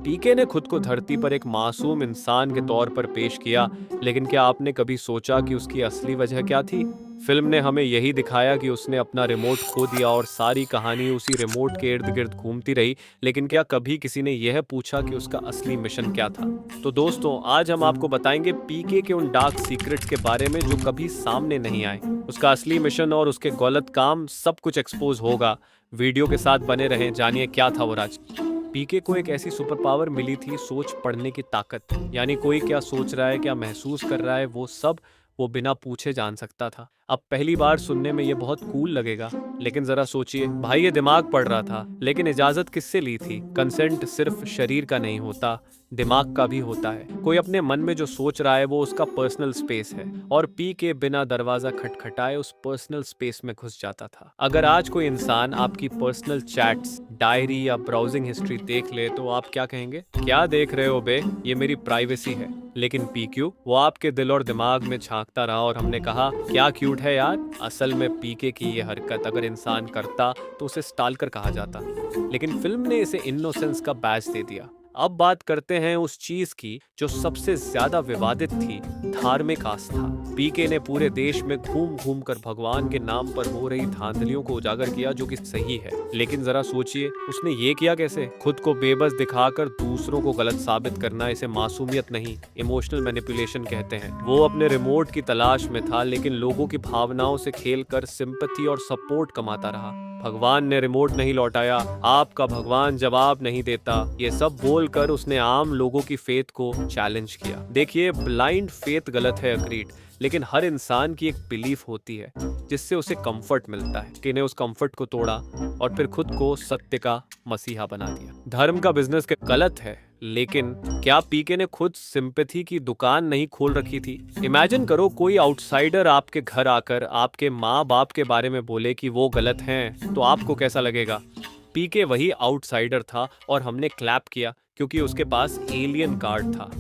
पीके ने खुद को धरती पर एक मासूम इंसान के तौर पर पेश किया, लेकिन क्या आपने कभी सोचा कि उसकी असली वजह क्या थी? फिल्म ने हमें यही दिखाया कि उसने अपना रिमोट खो दिया और सारी कहानी उसी रिमोट के इर्द गिर्द घूमती रही, लेकिन क्या कभी किसी ने यह पूछा कि उसका असली मिशन क्या था? तो दोस्तों, आज हम आपको बताएंगे पीके के उन डार्क सीक्रेट्स के बारे में जो कभी सामने नहीं आए। उसका असली मिशन और उसके गलत काम सब कुछ एक्सपोज होगा। वीडियो के साथ बने रहें, जानिए क्या था वो राज। पीके को एक ऐसी सुपर पावर मिली थी, सोच पढ़ने की ताकत। यानी कोई क्या सोच रहा है, क्या महसूस कर रहा है, वो सब वो बिना पूछे जान सकता था। अब पहली बार सुनने में ये बहुत कूल लगेगा, लेकिन जरा सोचिए, भाई ये दिमाग पढ़ रहा था, लेकिन इजाजत किससे ली थी? कंसेंट सिर्फ शरीर का नहीं होता, दिमाग का भी होता है। कोई अपने मन में जो सोच रहा है वो उसका पर्सनल स्पेस है, और पी के बिना दरवाजा खटखटाए उस पर्सनल स्पेस में घुस जाता था। अगर आज कोई इंसान आपकी पर्सनल चैट्स, डायरी या ब्राउजिंग हिस्ट्री देख ले तो आप क्या कहेंगे? क्या देख रहे हो बे, ये मेरी प्राइवेसी है। लेकिन पीक्यू वो आपके दिल और दिमाग में झांकता रहा और हमने कहा क्या क्यूट है यार। असल में पीके की ये हरकत अगर इंसान करता तो उसे स्टाल्कर कहा जाता, लेकिन फिल्म ने इसे इनोसेंस का बैज दे दिया। अब बात करते हैं उस चीज की जो सबसे ज्यादा विवादित थी, धार्मिक आस्था। पीके ने पूरे देश में घूम घूम कर भगवान के नाम पर हो रही धांधलियों को उजागर किया, जो कि सही है। लेकिन जरा सोचिए, उसने ये किया कैसे? खुद को बेबस दिखाकर दूसरों को गलत साबित करना, इसे मासूमियत नहीं, इमोशनल मैनिपुलेशन कहते हैं। वो अपने रिमोट की तलाश में था, लेकिन लोगों की भावनाओं से खेलकर सिंपैथी और सपोर्ट कमाता रहा। भगवान ने रिमोट नहीं लौटाया, आपका भगवान जवाब नहीं देता, ये सब बोलकर उसने आम लोगों की फेथ को चैलेंज किया। देखिए, ब्लाइंड फेथ गलत है, अग्रीड, लेकिन हर इंसान की एक बिलीफ होती है जिससे उसे कंफर्ट मिलता है। कि ने उस कंफर्ट को तोड़ा और फिर खुद को सत्य का मसीहा बना दिया। धर्म का बिजनेस के गलत है, लेकिन क्या पीके ने खुद सिंपैथी की दुकान नहीं खोल रखी थी? इमेजिन करो, कोई आउटसाइडर आपके घर आकर आपके माँ बाप के बारे में बोले कि वो गलत हैं, तो आपको कैसा लगेगा? पीके वही आउटसाइडर था और हमने क्लैप किया क्योंकि उसके पास एलियन कार्ड था।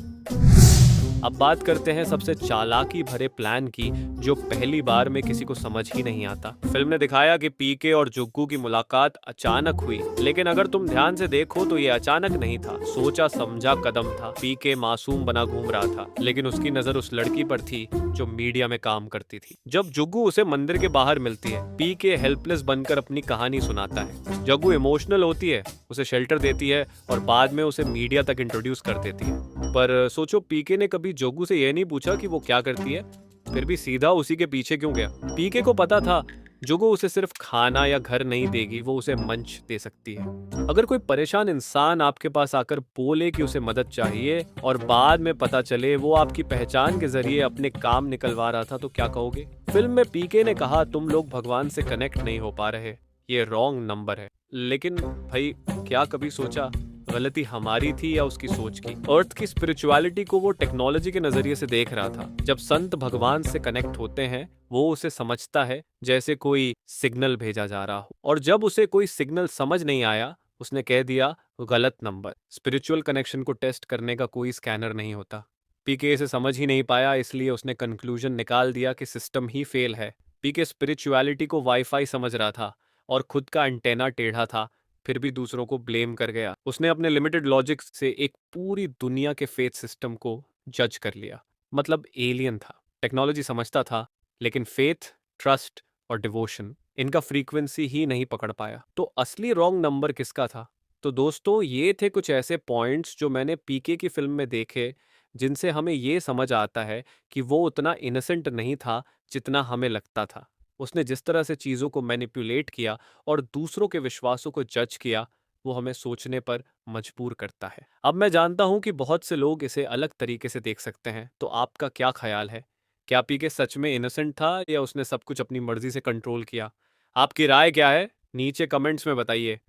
अब बात करते हैं सबसे चालाकी भरे प्लान की, जो पहली बार में किसी को समझ ही नहीं आता। फिल्म ने दिखाया कि पीके और जुग्गू की मुलाकात अचानक हुई, लेकिन अगर तुम ध्यान से देखो तो ये अचानक नहीं था, सोचा समझा कदम था। पीके मासूम बना घूम रहा था, लेकिन उसकी नजर उस लड़की पर थी जो मीडिया में काम करती थी। जब जुग्गू उसे मंदिर के बाहर मिलती है, पीके हेल्पलेस बनकर अपनी कहानी सुनाता है। जुग्गू इमोशनल होती है, उसे शेल्टर देती है और बाद में उसे मीडिया तक इंट्रोड्यूस कर देती है। पर सोचो, पीके ने कभी जोगू से यह नहीं पूछा कि वो क्या करती है, फिर भी सीधा उसी के पीछे क्यों गया? पीके को पता था जोगू उसे सिर्फ खाना या घर नहीं देगी, वो उसे मंच दे सकती है। अगर कोई परेशान इंसान आपके पास आकर बोले कि उसे मदद चाहिए और बाद में पता चले वो आपकी पहचान के जरिए अपने काम निकलवा रहा था, तो क्या कहोगे? फिल्म में पीके ने कहा तुम लोग भगवान से कनेक्ट नहीं हो पा रहे, ये रॉन्ग नंबर है। लेकिन भाई, क्या कभी सोचा गलती हमारी थी या उसकी सोच की? अर्थ की स्पिरिचुअलिटी को वो टेक्नोलॉजी के नजरिए से देख रहा था। जब संत भगवान से कनेक्ट होते हैं, वो उसे समझता है जैसे कोई सिग्नल भेजा जा रहा हो, और जब उसे कोई सिग्नल समझ नहीं आया, उसने कह दिया गलत नंबर। स्पिरिचुअल कनेक्शन को टेस्ट करने का कोई स्कैनर नहीं होता। पीके इसे समझ ही नहीं पाया, इसलिए उसने कंक्लूजन निकाल दिया कि सिस्टम ही फेल है। पीके स्पिरिचुअलिटी को वाईफाई समझ रहा था और खुद का एंटेना टेढ़ा था, फिर भी दूसरों को ब्लेम कर गया। उसने अपने लिमिटेड लॉजिक से एक पूरी दुनिया के फेथ सिस्टम को जज कर लिया। मतलब एलियन था, टेक्नोलॉजी समझता था, लेकिन फेथ, ट्रस्ट और डिवोशन, इनका फ्रीक्वेंसी ही नहीं पकड़ पाया। तो असली रॉन्ग नंबर किसका था? तो दोस्तों, ये थे कुछ ऐसे पॉइंट्स जो मैंने पीके की फिल्म में देखे, जिनसे हमें ये समझ आता है कि वो उतना इनोसेंट नहीं था जितना हमें लगता था। उसने जिस तरह से चीज़ों को मैनिपुलेट किया और दूसरों के विश्वासों को जज किया, वो हमें सोचने पर मजबूर करता है। अब मैं जानता हूं कि बहुत से लोग इसे अलग तरीके से देख सकते हैं, तो आपका क्या ख्याल है? क्या पीके सच में इनोसेंट था या उसने सब कुछ अपनी मर्जी से कंट्रोल किया? आपकी राय क्या है? नीचे कमेंट्स में बताइए।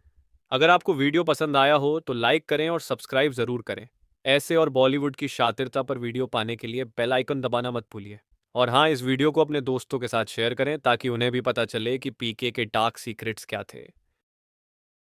अगर आपको वीडियो पसंद आया हो तो लाइक करें और सब्सक्राइब जरूर करें। ऐसे और बॉलीवुड की शातिरता पर वीडियो पाने के लिए बेल आइकन दबाना मत भूलिए। और हाँ, इस वीडियो को अपने दोस्तों के साथ शेयर करें ताकि उन्हें भी पता चले कि पीके के डार्क सीक्रेट्स क्या थे।